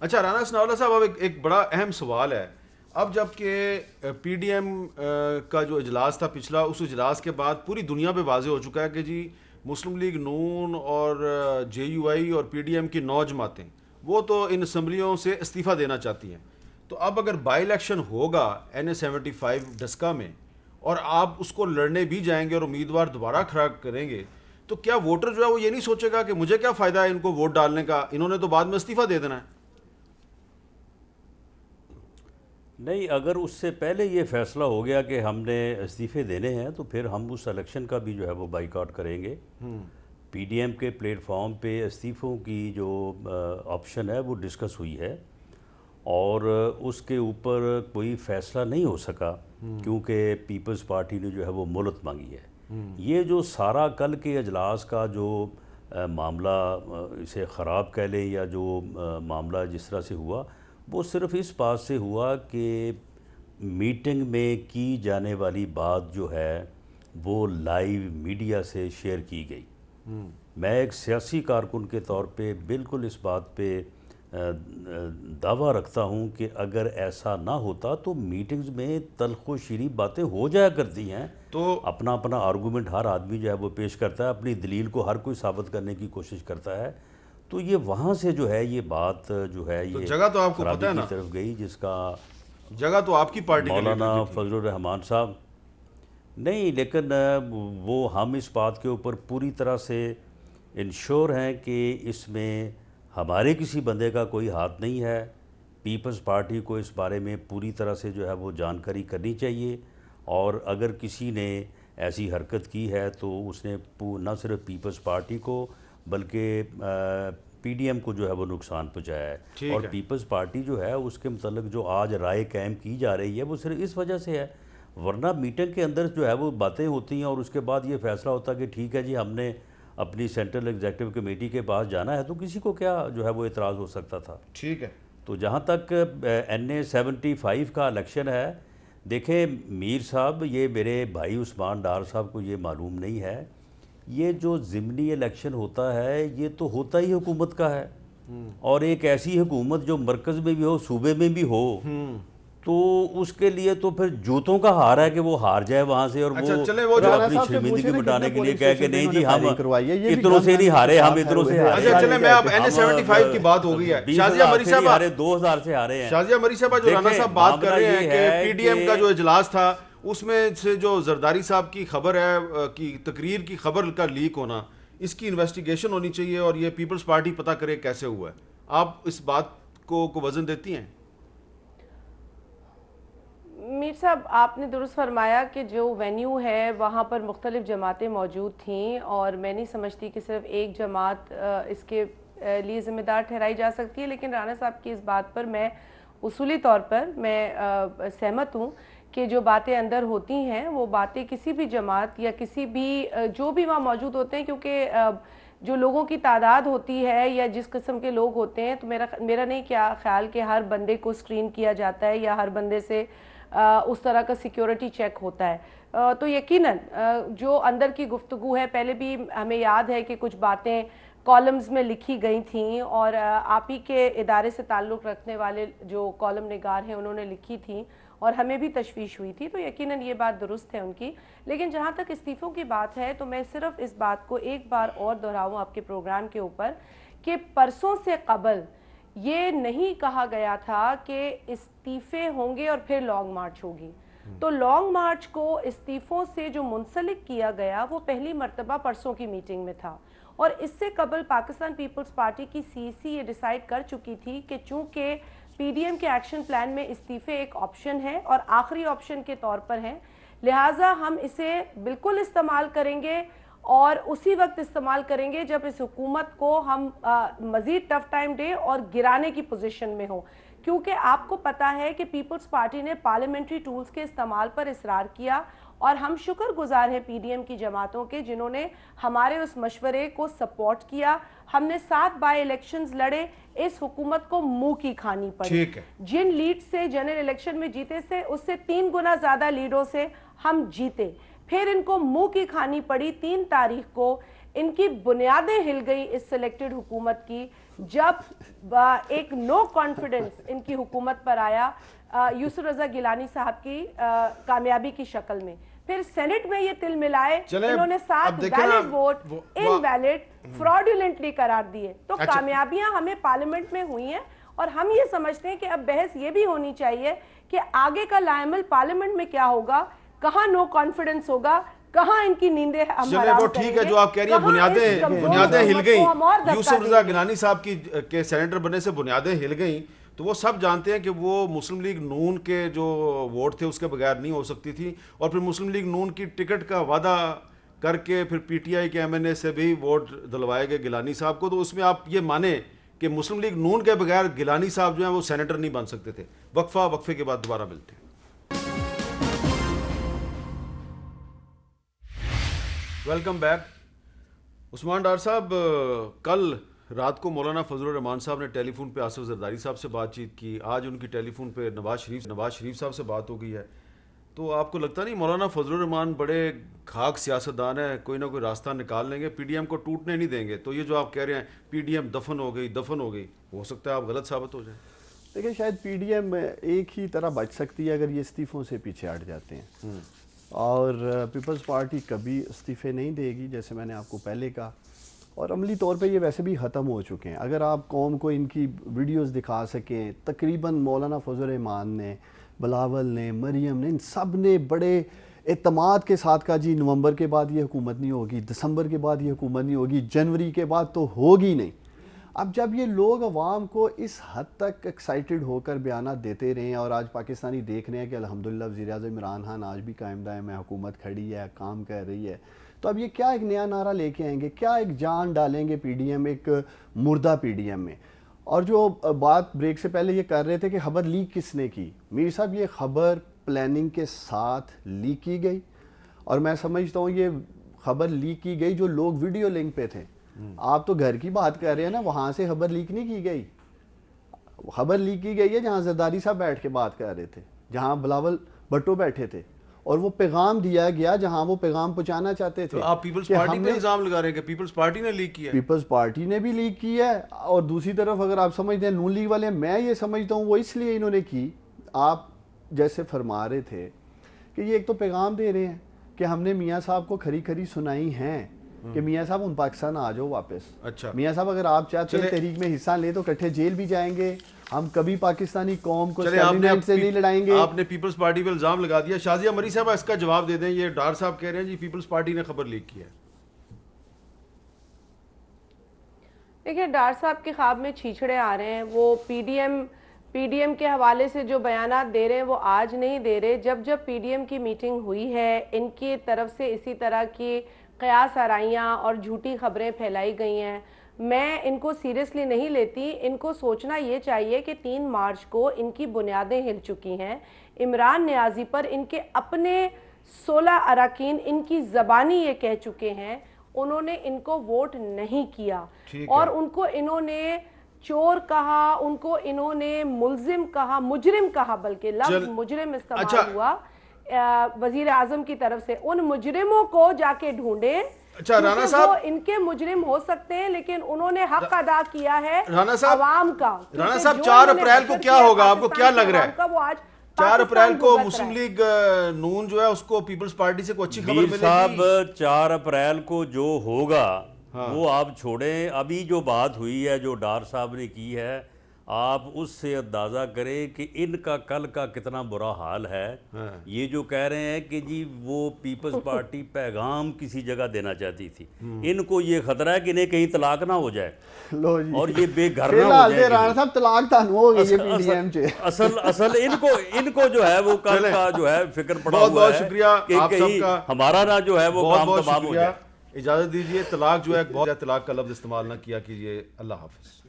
اچھا رانا ثناءاللہ صاحب، اب ایک بڑا اہم سوال ہے. اب جب کہ پی ڈی ایم کا جو اجلاس تھا پچھلا، اس اجلاس کے بعد پوری دنیا پہ واضح ہو چکا ہے کہ جی مسلم لیگ نون اور جے یو آئی اور پی ڈی ایم کی 9 جماعتیں وہ تو ان اسمبلیوں سے استعفیٰ دینا چاہتی ہیں. تو اب اگر بائی الیکشن ہوگا این اے 75 ڈسکا میں اور آپ اس کو لڑنے بھی جائیں گے اور امیدوار دوبارہ کھڑا کریں گے، تو کیا ووٹر جو ہے وہ یہ نہیں سوچے گا کہ مجھے کیا فائدہ ہے ان کو ووٹ ڈالنے کا، انہوں نے تو بعد میں استعفیٰ دے دینا ہے؟ نہیں، اگر اس سے پہلے یہ فیصلہ ہو گیا کہ ہم نے استعفے دینے ہیں تو پھر ہم اس الیکشن کا بھی جو ہے وہ بائیکاٹ کریں گے. پی ڈی ایم کے پلیٹ فارم پہ استعفوں کی جو آپشن ہے وہ ڈسکس ہوئی ہے اور اس کے اوپر کوئی فیصلہ نہیں ہو سکا کیونکہ پیپلز پارٹی نے جو ہے وہ مہلت مانگی ہے. یہ جو سارا کل کے اجلاس کا جو معاملہ اسے خراب کہہ لیں یا جو معاملہ جس طرح سے ہوا، وہ صرف اس بات سے ہوا کہ میٹنگ میں کی جانے والی بات جو ہے وہ لائیو میڈیا سے شیئر کی گئی. میں ایک سیاسی کارکن کے طور پہ بالکل اس بات پہ دعویٰ رکھتا ہوں کہ اگر ایسا نہ ہوتا تو میٹنگز میں تلخ و شیریں باتیں ہو جایا کرتی ہیں. تو اپنا آرگومنٹ ہر آدمی جو ہے وہ پیش کرتا ہے، اپنی دلیل کو ہر کوئی ثابت کرنے کی کوشش کرتا ہے. تو یہ وہاں سے جو ہے یہ بات جو ہے یہ جگہ تو آپ کو خرابی پتہ ہے نا، کی طرف گئی، جس کا جگہ تو آپ کی پارٹی کے مولانا فضل الرحمان صاحب نہیں، لیکن وہ ہم اس بات کے اوپر پوری طرح سے انشور ہیں کہ اس میں ہمارے کسی بندے کا کوئی ہاتھ نہیں ہے. پیپلز پارٹی کو اس بارے میں پوری طرح سے جو ہے وہ جانکاری کرنی چاہیے، اور اگر کسی نے ایسی حرکت کی ہے تو اس نے نہ صرف پیپلز پارٹی کو بلکہ پی ڈی ایم کو جو ہے وہ نقصان پہنچایا ہے. اور پیپلز پارٹی جو ہے اس کے متعلق جو آج رائے قائم کی جا رہی ہے وہ صرف اس وجہ سے ہے، ورنہ میٹنگ کے اندر جو ہے وہ باتیں ہوتی ہیں اور اس کے بعد یہ فیصلہ ہوتا کہ ٹھیک ہے جی ہم نے اپنی سینٹرل ایگزیکٹو کمیٹی کے پاس جانا ہے، تو کسی کو کیا جو ہے وہ اعتراض ہو سکتا تھا. ٹھیک ہے. تو جہاں تک این اے 75 کا الیکشن ہے، دیکھیں میر صاحب، یہ میرے بھائی عثمان ڈار صاحب کو یہ معلوم نہیں ہے، یہ جو ضمنی الیکشن ہوتا ہے یہ تو ہوتا ہی حکومت کا ہے، اور ایک ایسی حکومت جو مرکز میں بھی ہو صوبے میں بھی ہو، تو اس کے لیے تو پھر جوتوں کا ہار ہے کہ وہ ہار جائے وہاں سے اور وہ اپنی شرمندگی مٹانے کے لیے کہہ کہ نہیں جی ہم اتنوں سے نہیں ہارے، ہم اتنوں سے ہارے. اچھا چلیں، میں اب این اے 75 کی بات ہو گئی ہے. شازیہ مری صاحب 2000 سے ہارے ہیں. شازیہ مری صاحب جو رانا صاحب بات کر رہے ہیں کہ پی ڈی ایم کا جو اجلاس تھا اس میں سے جو زرداری صاحب کی خبر ہے کی تقریر کی خبر کا لیک ہونا، اس کی انویسٹیگیشن ہونی چاہیے اور یہ پیپلز پارٹی پتہ کرے کیسے ہوا ہے. آپ اس بات کو وزن دیتی ہیں؟ میر صاحب آپ نے درست فرمایا کہ جو وینیو ہے وہاں پر مختلف جماعتیں موجود تھیں، اور میں نہیں سمجھتی کہ صرف ایک جماعت اس کے لیے ذمہ دار ٹھہرائی جا سکتی ہے. لیکن رانا صاحب کی اس بات پر میں اصولی طور پر میں سہمت ہوں کہ جو باتیں اندر ہوتی ہیں وہ باتیں کسی بھی جماعت یا کسی بھی جو بھی وہاں موجود ہوتے ہیں، کیونکہ جو لوگوں کی تعداد ہوتی ہے یا جس قسم کے لوگ ہوتے ہیں، تو میرا نہیں کیا خیال کہ ہر بندے کو سکرین کیا جاتا ہے یا ہر بندے سے اس طرح کا سیکیورٹی چیک ہوتا ہے. تو یقیناً جو اندر کی گفتگو ہے، پہلے بھی ہمیں یاد ہے کہ کچھ باتیں کالمز میں لکھی گئی تھیں اور آپ ہی کے ادارے سے تعلق رکھنے والے جو کالم نگار ہیں انہوں نے لکھی تھیں اور ہمیں بھی تشویش ہوئی تھی. تو یقیناً یہ بات درست ہے ان کی. لیکن جہاں تک استعفوں کی بات ہے تو میں صرف اس بات کو ایک بار اور دہراؤں آپ کے پروگرام کے اوپر کہ پرسوں سے قبل یہ نہیں کہا گیا تھا کہ استعفے ہوں گے اور پھر لانگ مارچ ہوگی. تو لانگ مارچ کو استعفوں سے جو منسلک کیا گیا وہ پہلی مرتبہ پرسوں کی میٹنگ میں تھا، اور اس سے قبل پاکستان پیپلز پارٹی کی سی سی یہ ڈیسائیڈ کر چکی تھی کہ چونکہ پی ڈی ایم کے ایکشن پلان میں استعفے ایک آپشن ہے اور آخری آپشن کے طور پر ہیں، لہٰذا ہم اسے بالکل استعمال کریں گے اور اسی وقت استعمال کریں گے جب اس حکومت کو ہم مزید ٹف ٹائم دے اور گرانے کی پوزیشن میں ہوں. کیونکہ آپ کو پتا ہے کہ پیپلز پارٹی نے پارلیمنٹری ٹولز کے استعمال پر اصرار کیا، اور ہم شکر گزار ہیں پی ڈی ایم کی جماعتوں کے جنہوں نے ہمارے اس مشورے کو سپورٹ کیا. ہم نے 7 بائی الیکشنز لڑے، اس حکومت کو منہ کی کھانی پڑی. جن لیڈ سے جنرل الیکشن میں جیتے سے اس سے 3 گنا زیادہ لیڈوں سے ہم جیتے. پھر ان کو منہ کی کھانی پڑی. 3 تاریخ کو ان کی بنیادیں ہل گئی اس سلیکٹڈ حکومت کی جب ایک نو کانفیڈنس ان کی حکومت پر آیا یوسف رضا گیلانی صاحب کی کامیابی کی شکل میں، پھر سینٹ میں یہ تل ملائے، انہوں نے 7 ویلڈ ووٹ انویلڈ فراڈولنٹلی قرار دیے. تو کامیابیاں ہمیں پارلیمنٹ میں ہوئی ہیں، اور ہم یہ سمجھتے ہیں کہ اب بحث یہ بھی ہونی چاہیے کہ آگے کا لائمل پارلیمنٹ میں کیا ہوگا، کہاں نو کانفیڈنس ہوگا، کہاں ان کی نیندیں ہم چلے وہ ٹھیک ہے جو آپ کہہ رہی ہیں بنیادیں ہل گئیں، یوسف رضا گیلانی صاحب کی سینیٹر بننے سے بنیادیں ہل گئیں، تو وہ سب جانتے ہیں کہ وہ مسلم لیگ نون کے جو ووٹ تھے اس کے بغیر نہیں ہو سکتی تھی، اور پھر مسلم لیگ نون کی ٹکٹ کا وعدہ کر کے پھر پی ٹی آئی کے ایم این اے سے بھی ووٹ دلوائے گئے گیلانی صاحب کو. تو اس میں آپ یہ مانیں کہ مسلم لیگ نون کے بغیر گیلانی صاحب جو ہیں وہ سینیٹر نہیں بن سکتے تھے. وقفے کے بعد دوبارہ ملتے ہیں. Welcome back. عثمان ڈار صاحب، کل رات کو مولانا فضل الرحمان صاحب نے ٹیلی فون پہ آصف زرداری صاحب سے بات چیت کی، آج ان کی ٹیلی فون پہ نواز شریف صاحب سے بات ہو گئی ہے. تو آپ کو لگتا نہیں مولانا فضل الرحمان بڑے کھاک سیاستدان ہیں، کوئی نہ کوئی راستہ نکال لیں گے، پی ڈی ایم کو ٹوٹنے نہیں دیں گے؟ تو یہ جو آپ کہہ رہے ہیں پی ڈی ایم دفن ہو گئی، ہو سکتا ہے آپ غلط ثابت ہو جائیں. دیکھیں، شاید پی ڈی ایم ایک ہی طرح بچ سکتی ہے اگر یہ استعفوں سے پیچھے ہٹ جاتے ہیں، اور پیپلز پارٹی کبھی استعفے نہیں دے گی، جیسے میں نے آپ کو پہلے کہا، اور عملی طور پہ یہ ویسے بھی ختم ہو چکے ہیں. اگر آپ قوم کو ان کی ویڈیوز دکھا سکیں، تقریباً مولانا فضل الرحمان نے، بلاول نے، مریم نے، ان سب نے بڑے اعتماد کے ساتھ کہا جی نومبر کے بعد یہ حکومت نہیں ہوگی، دسمبر کے بعد یہ حکومت نہیں ہوگی، جنوری کے بعد تو ہوگی نہیں. اب جب یہ لوگ عوام کو اس حد تک ایکسائٹڈ ہو کر بیانات دیتے رہے ہیں، اور آج پاکستانی دیکھ رہے ہیں کہ الحمدللہ وزیر اعظم عمران خان آج بھی قائم دائم ہے، حکومت کھڑی ہے، کام کر رہی ہے، تو اب یہ کیا ایک نیا نعرہ لے کے آئیں گے، کیا ایک جان ڈالیں گے پی ڈی ایم، ایک مردہ پی ڈی ایم میں. اور جو بات بریک سے پہلے یہ کر رہے تھے کہ خبر لیک کس نے کی، میر صاحب یہ خبر پلاننگ کے ساتھ لیک کی گئی، اور میں سمجھتا ہوں یہ خبر لیک کی گئی جو لوگ ویڈیو لنک پہ تھے. آپ تو گھر کی بات کر رہے ہیں نا، وہاں سے خبر لیک نہیں کی گئی. خبر لیک کی گئی ہے جہاں زرداری صاحب بیٹھ کے بات کر رہے تھے، جہاں بلاول بھٹو بیٹھے تھے، اور وہ پیغام دیا گیا جہاں وہ پیغام پہنچانا چاہتے تھے. تو آپ پیپلز پارٹی پہ الزام لگا رہے ہیں کہ پیپلز پارٹی نے لیک کیا ہے؟ پیپلز پارٹی نے بھی لیک کی ہے، اور دوسری طرف اگر آپ سمجھتے ہیں نون لیگ والے، میں یہ سمجھتا ہوں وہ اس لیے انہوں نے کی، آپ جیسے فرما رہے تھے کہ یہ ایک تو پیغام دے رہے ہیں کہ ہم نے میاں صاحب کو کھری کھری سنائی ہیں کہ میاں صاحب ان پاکستان آ جاؤ واپس. اچھا میاں صاحب اگر آپ چاہتے ہیں تحریک میں حصہ لیں تو کٹھے جیل بھی جائیں گے، ہم کبھی پاکستانی قوم کو اسٹیبلمنٹ سے نہیں لڑائیں گے. آپ نے پیپلز پارٹی پہ الزام لگا دیا. شازیہ مری صاحب اس کا جواب دے دیں. یہ ڈار صاحب کہہ رہے ہیں جی پیپلز پارٹی نے خبر لیک کی ہے. دیکھیں، ڈار صاحب کے خواب میں چھیچڑے آ رہے ہیں. وہ پی ڈی ایم کے حوالے سے جو بیانات دے رہے ہیں وہ آج نہیں دے رہے. جب پی ڈی ایم کی میٹنگ ہوئی ہے، ان کی طرف سے اسی طرح کی قیاس آرائیاں اور جھوٹی خبریں پھیلائی گئی ہیں. میں ان کو سیریسلی نہیں لیتی. ان کو سوچنا یہ چاہیے کہ 3 مارچ کو ان کی بنیادیں ہل چکی ہیں. عمران نیازی پر ان کے اپنے 16 اراکین ان کی زبانی یہ کہہ چکے ہیں انہوں نے ان کو ووٹ نہیں کیا، اور ان کو انہوں نے چور کہا، ان کو انہوں نے ملزم کہا، مجرم کہا، بلکہ لفظ مجرم استعمال ہوا وزیر اعظم کی طرف سے. ان مجرموں کو جا کے ڈھونڈیں. رانا صاحب ان کے مجرم ہو سکتے ہیں لیکن انہوں نے حق ادا کیا ہے عوام کا. رانا صاحب 4 اپریل کو کیا ہوگا؟ آپ کو کیا لگ رہا ہے 4 اپریل کو مسلم لیگ نون جو ہے اس کو پیپلز پارٹی سے کوئی اچھی خبر ملے گی؟ صاحب 4 اپریل کو جو ہوگا وہ آپ چھوڑیں. ابھی جو بات ہوئی ہے، جو ڈار صاحب نے کی ہے، آپ اس سے اندازہ کریں کہ ان کا کل کا کتنا برا حال ہے. یہ جو کہہ رہے ہیں کہ جی وہ پیپلز پارٹی پیغام کسی جگہ دینا چاہتی تھی، ان کو یہ خطرہ ہے کہ انہیں کہیں طلاق نہ ہو جائے اور یہ بے گھر نہ ہو جائے. رانا صاحب طلاق تانو ہو گئی ہے پی ڈی ایم سے. اصل ان کو جو ہے وہ کل کا جو ہے فکر پڑا ہوا ہے کہ کہیں ہمارا نہ جو ہے وہ کام تمام ہو جائے. اجازت دیجئے، طلاق جو ہے بہت طلاق کا لفظ استعمال نہ کیا کیجئے. اللہ حافظ.